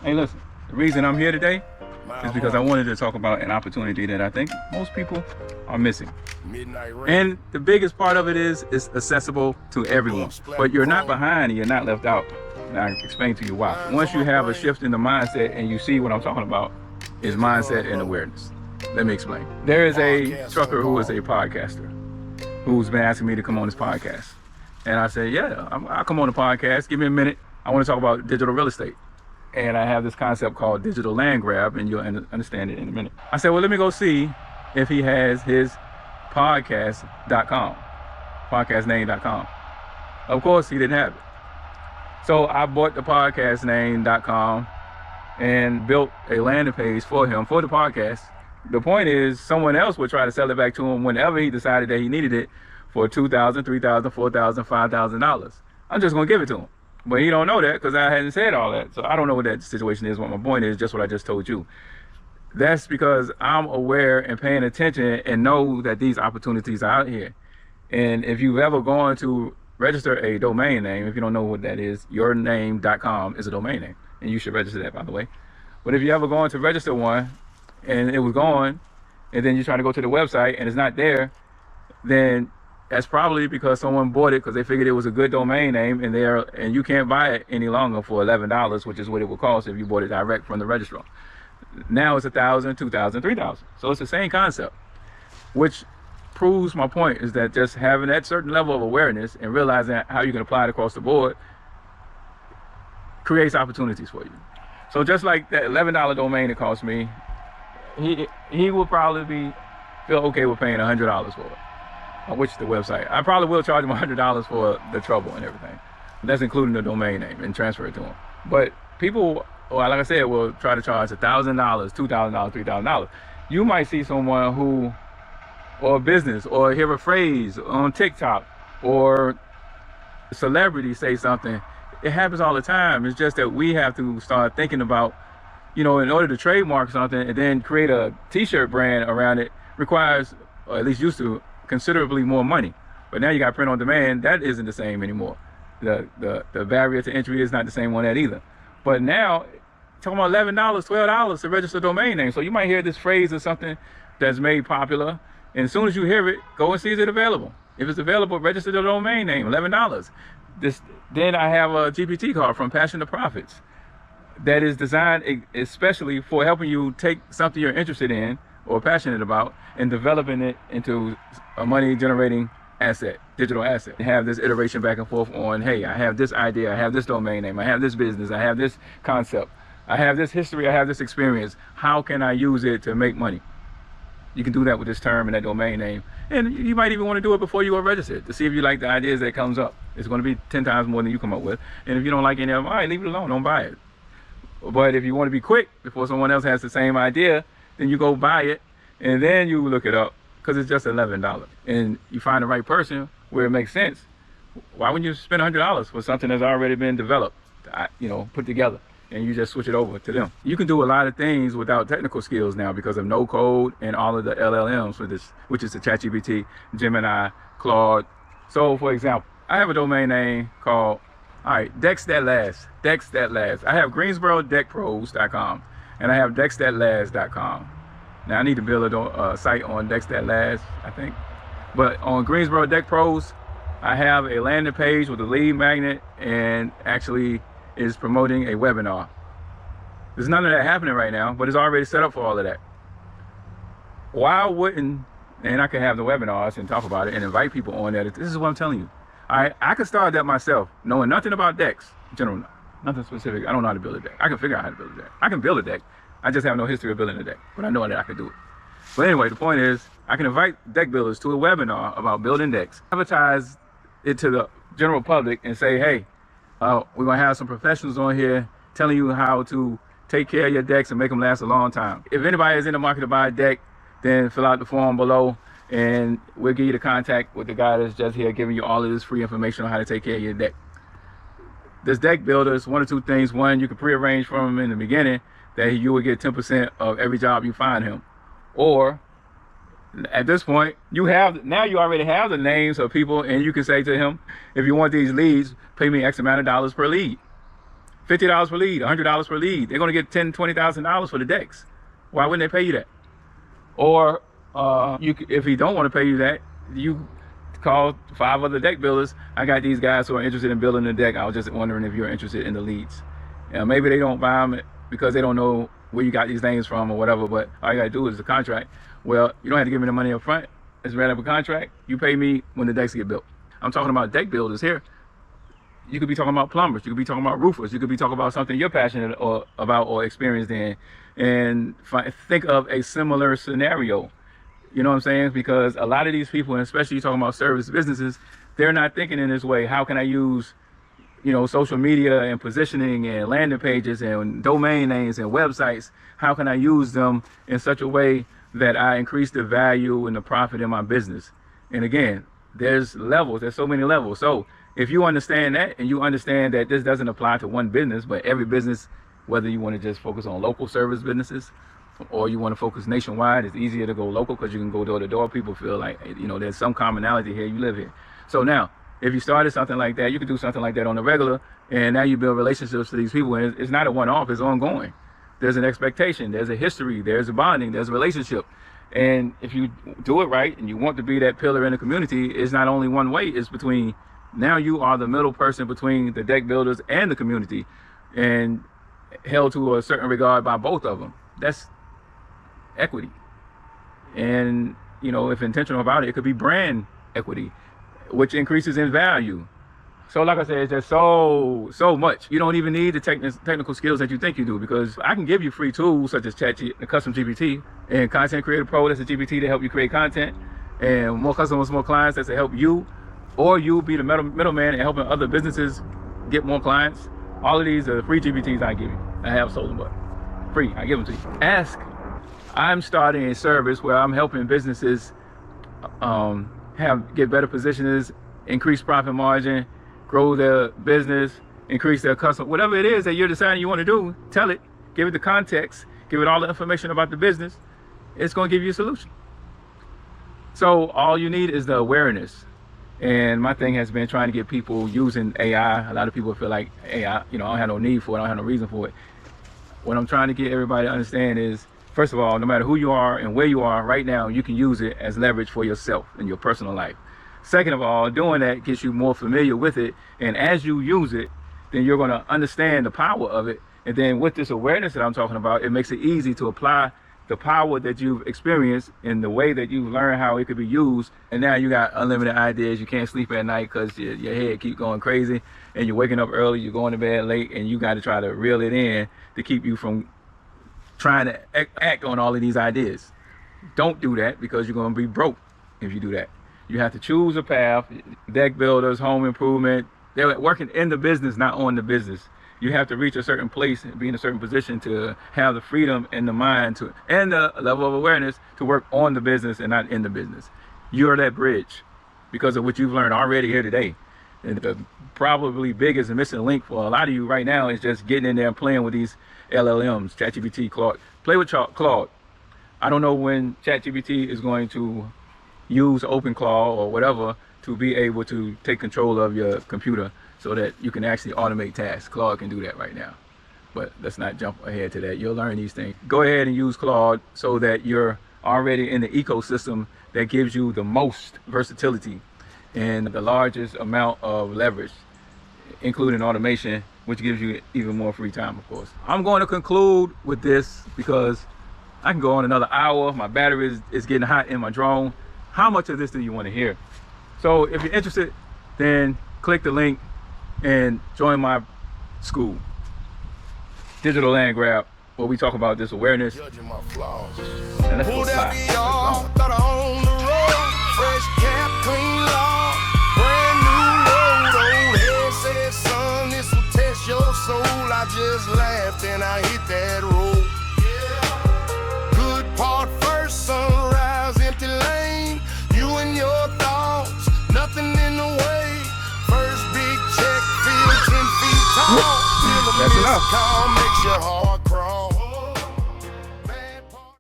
Hey, listen, the reason I'm here today is because I wanted to talk about an opportunity that I think most people are missing. And the biggest part of it is it's accessible to everyone, but you're not behind and you're not left out. And I explain to you why. Once you have a shift in the mindset and you see what I'm talking about, is mindset and awareness. Let me explain. There is a trucker who is a podcaster who's been asking me to come on this podcast. And I said, yeah, I'll come on the podcast. Give me a minute. I want to talk about digital real estate. And I have this concept called digital land grab, and you'll understand it in a minute. I said, well, let me go see if he has his podcast.com, podcastname.com. Of course, he didn't have it. So I bought the podcastname.com and built a landing page for him for the podcast. The point is, someone else would try to sell it back to him whenever he decided that he needed it for $2,000, $3,000, $4,000, $5,000. I'm just going to give it to him. But he don't know that because I hadn't said all that. So I don't know what that situation is. What my point is, just what I just told you. That's because I'm aware and paying attention and know that these opportunities are out here. And if you've ever gone to register a domain name, if you don't know what that is, yourname.com is a domain name. And you should register that, by the way. But if you ever gone to register one and it was gone, and then you try to go to the website and it's not there, then that's probably because someone bought it because they figured it was a good domain name, and you can't buy it any longer for $11, which is what it would cost if you bought it direct from the registrar. Now it's $1,000, $2,000, $3,000. So it's the same concept, which proves my point is that just having that certain level of awareness and realizing how you can apply it across the board creates opportunities for you. So just like that $11 domain it cost me, he will probably feel okay with paying $100 for it. Which the website. I probably will charge him $100 for the trouble and everything. That's including the domain name and transfer it to him. But people, well, like I said, will try to charge $1,000, $2,000, $3,000. You might see someone who, or a business, or hear a phrase on TikTok, or a celebrity say something. It happens all the time. It's just that we have to start thinking about, in order to trademark something and then create a t-shirt brand around it requires, or at least used to, considerably more money. But now you got print on demand. That isn't the same anymore. The barrier to entry is not the same on that either. But now talking about $11, $12 to register a domain name. So you might hear this phrase or something that's made popular, and as soon as you hear it, go and see is it available. If it's available, register the domain name, $11. Then I have a GPT card from Passion to Profits that is designed especially for helping you take something you're interested in or passionate about and developing it into a money generating asset, digital asset. Have this iteration back and forth on, hey, I have this idea, I have this domain name, I have this business, I have this concept, I have this history, I have this experience. How can I use it to make money? You can do that with this term and that domain name. And you might even want to do it before you go register to see if you like the ideas that comes up. It's going to be 10 times more than you come up with. And if you don't like any of them, all right, leave it alone, don't buy it. But if you want to be quick before someone else has the same idea, then you go buy it and then you look it up because it's just $11. And you find the right person where it makes sense. Why wouldn't you spend $100 for something that's already been developed, put together, and you just switch it over to them? You can do a lot of things without technical skills now because of no code and all of the LLMs for this, which is the ChatGPT, Gemini, Claude. So for example, I have a domain name called, Decks That Last. Decks That Last. I have GreensboroDeckPros.com and I have DecksThatLast.com. Now I need to build a site on Decks That Last, I think. But on Greensboro Deck Pros, I have a landing page with a lead magnet and actually is promoting a webinar. There's none of that happening right now, but it's already set up for all of that. Why wouldn't, and I can have the webinars and talk about it and invite people on there. This is what I'm telling you. I could start that myself, knowing nothing about decks, general, nothing specific. I don't know how to build a deck. I can figure out how to build a deck. I can build a deck. I just have no history of building a deck, but I know that I can do it. But anyway, the point is, I can invite deck builders to a webinar about building decks, advertise it to the general public and say, hey, we're gonna have some professionals on here telling you how to take care of your decks and make them last a long time. If anybody is in the market to buy a deck, then fill out the form below and we'll give you the contact with the guy that's just here giving you all of this free information on how to take care of your deck. This deck builder is one or two things. One, you can pre-arrange from him in the beginning that you will get 10% of every job you find him. Or at this point, you already have the names of people and you can say to him, if you want these leads, pay me X amount of dollars per lead. $50 per lead, $100 per lead. They're going to get $10,000, $20,000 for the decks. Why wouldn't they pay you that? Or if he don't want to pay you that, you call 5 other deck builders. I got these guys who are interested in building the deck. I was just wondering if you're interested in the leads. Maybe they don't buy them because they don't know where you got these names from or whatever, but all you got to do is the contract. Well, you don't have to give me the money up front. It's right up a contract. You pay me when the decks get built. I'm talking about deck builders here. You could be talking about plumbers. You could be talking about roofers. You could be talking about something you're passionate about or experienced in. And think of a similar scenario. You know what I'm saying? Because a lot of these people, and especially talking about service businesses, they're not thinking in this way. How can I use, social media and positioning and landing pages and domain names and websites? How can I use them in such a way that I increase the value and the profit in my business? And again, there's levels. There's so many levels. So if you understand that, and you understand that this doesn't apply to one business, but every business, whether you want to just focus on local service businesses or you want to focus nationwide, it's easier to go local because you can go door to door. People feel like, there's some commonality here. You live here. So now, if you started something like that, you could do something like that on the regular, and now you build relationships with these people, and it's not a one-off, it's ongoing. There's an expectation, there's a history, there's a bonding, there's a relationship. And if you do it right and you want to be that pillar in the community, it's not only one way, it's between, now you are the middle person between the deck builders and the community, and held to a certain regard by both of them. That's equity. And if intentional about it, it could be brand equity, which increases in value. So like I said, it's just so much. You don't even need the technical skills that you think you do, because I can give you free tools such as the custom GPT and Content Creator Pro. That's a GPT to help you create content, and more customers, more clients. That's to help you, or you be the middleman and helping other businesses get more clients. All of these are free GPTs I give you. I have sold them, but free. I give them to you. Ask. I'm starting a service where I'm helping businesses get better positions, increase profit margin, grow their business, increase their customer, whatever it is that you're deciding you want to do. Tell it, give it the context, give it all the information about the business. It's going to give you a solution. So all you need is the awareness. And my thing has been trying to get people using AI. A lot of people feel like AI, I don't have no need for it, I don't have no reason for it. What I'm trying to get everybody to understand is, first of all, no matter who you are and where you are right now, you can use it as leverage for yourself in your personal life. Second of all, doing that gets you more familiar with it. And as you use it, then you're going to understand the power of it. And then with this awareness that I'm talking about, it makes it easy to apply the power that you've experienced in the way that you've learned how it could be used. And now you got unlimited ideas. You can't sleep at night because your head keeps going crazy, and you're waking up early, you're going to bed late, and you got to try to reel it in to keep you from trying to act on all of these ideas. Don't do that, because you're going to be broke if you do that. You have to choose a path. Deck builders, home improvement, they're working in the business, not on the business. You have to reach a certain place and be in a certain position to have the freedom and the mind and the level of awareness to work on the business and not in the business. You're that bridge because of what you've learned already here today. And the probably biggest and missing link for a lot of you right now is just getting in there and playing with these LLMs, ChatGPT, Claude. Play with Claude. I don't know when ChatGPT is going to use OpenClaw or whatever to be able to take control of your computer so that you can actually automate tasks. Claude can do that right now, but let's not jump ahead to that. You'll learn these things. Go ahead and use Claude so that you're already in the ecosystem that gives you the most versatility and the largest amount of leverage, including automation, which gives you even more free time, of course. I'm going to conclude with this because I can go on another hour. My battery is getting hot in my drone. How much of this do you want to hear? So if you're interested, then click the link and join my school, Digital Land Grab, where we talk about this awareness. And let's go fly. Fresh cap, clean law, brand new road. Old head said, son, this will test your soul. I just laughed and I hit that road. Good part first, sunrise, empty lane. You and your thoughts, nothing in the way. First big check, feel 10 feet tall. Feel a missed call, makes your heart